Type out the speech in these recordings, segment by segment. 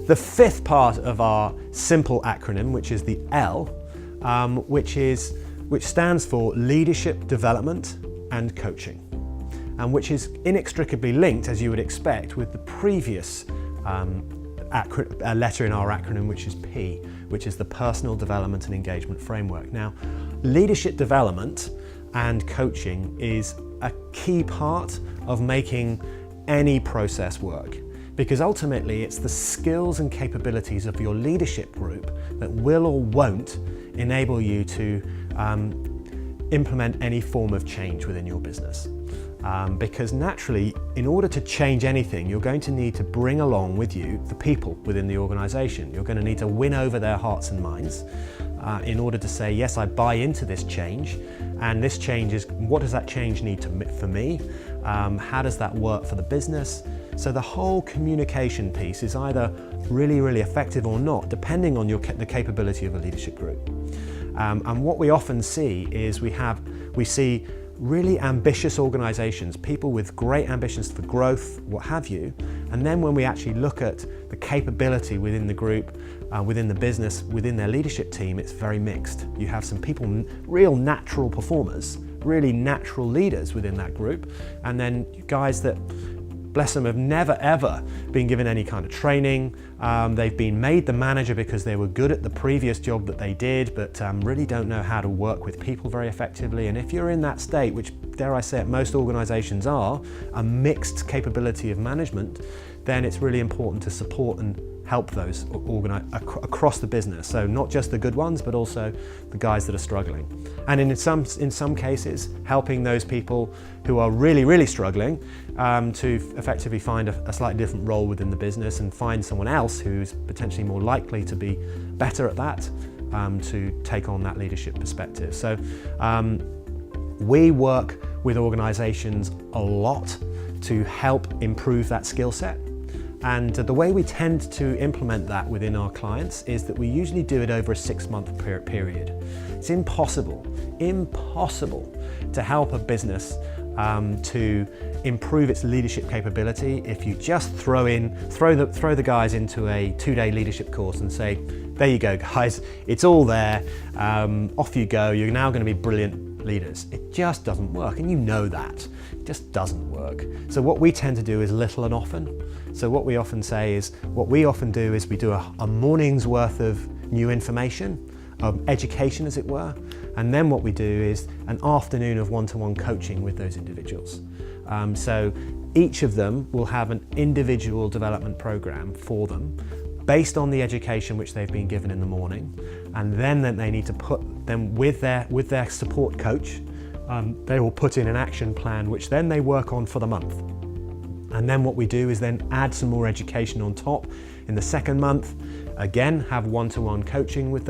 The fifth part of our simple acronym, which is the L, which stands for Leadership Development and Coaching, and which is inextricably linked, as you would expect, with the previous letter in our acronym, which is P, which is the Personal Development and Engagement Framework. Now, leadership development and coaching is a key part of making any process work, because ultimately it's the skills and capabilities of your leadership group that will or won't enable you to implement any form of change within your business. Because naturally, in order to change anything, you're going to need to bring along with you the people within the organisation. You're going to need to win over their hearts and minds in order to say, yes, I buy into this change, and this change is, what does that change need for me? How does that work for the business? So the whole communication piece is either really, really effective or not, depending on the capability of a leadership group. And what we often see is we see really ambitious organisations, people with great ambitions for growth, what have you, and then when we actually look at the capability within the group, within the business, within their leadership team, it's very mixed. You have some people, real natural performers, really natural leaders within that group, and then guys that, bless them, have never ever been given any kind of training. They've been made the manager because they were good at the previous job that they did, but really don't know how to work with people very effectively. And if you're in that state, which dare I say it, most organisations are, a mixed capability of management, then it's really important to support and help those across the business. So not just the good ones, but also the guys that are struggling. And in some cases, helping those people who are really, really struggling to effectively find a slightly different role within the business and find someone else who's potentially more likely to be better at that, to take on that leadership perspective. So we work with organisations a lot to help improve that skill set. And the way we tend to implement that within our clients is that we usually do it over a 6-month period. It's impossible to help a business to improve its leadership capability if you just throw the guys into a 2-day leadership course and say, there you go guys, it's all there, off you go, you're now going to be brilliant leaders. It just doesn't work, and you know that. It just doesn't work. So what we tend to do is little and often. So what we often do is we do a morning's worth of new information, education as it were, and then what we do is an afternoon of one-to-one coaching with those individuals. So each of them will have an individual development program for them based on the education which they've been given in the morning, and then they need to put them with their support coach. They will put in an action plan which then they work on for the month. And then what we do is then add some more education on top in the second month. Again, have one-to-one coaching with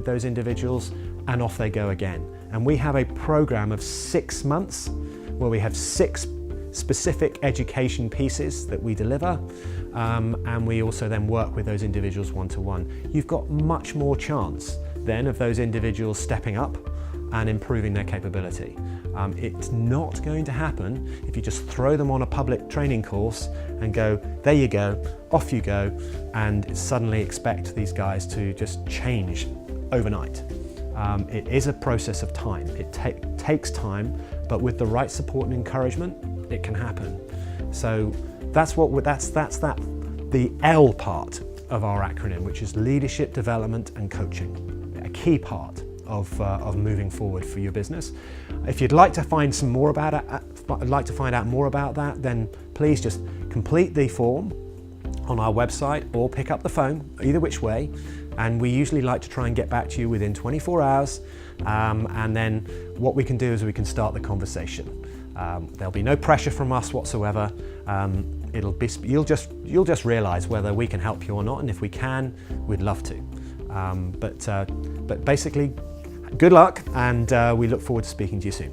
those individuals, and off they go again. And we have a program of 6 months where we have 6 specific education pieces that we deliver, and we also then work with those individuals one-to-one. You've got much more chance then of those individuals stepping up and improving their capability. It's not going to happen if you just throw them on a public training course and go, there you go, off you go, and suddenly expect these guys to just change overnight. It is a process of time. It takes time, but with the right support and encouragement, it can happen. So that's the L part of our acronym, which is leadership development and coaching, a key part of moving forward for your business. If you'd like to find out more about that, then please just complete the form on our website or pick up the phone, either which way, and we usually like to try and get back to you within 24 hours, and then what we can do is we can start the conversation. There'll be no pressure from us whatsoever. You'll just realize whether we can help you or not, and if we can, we'd love to. But basically, good luck, and we look forward to speaking to you soon.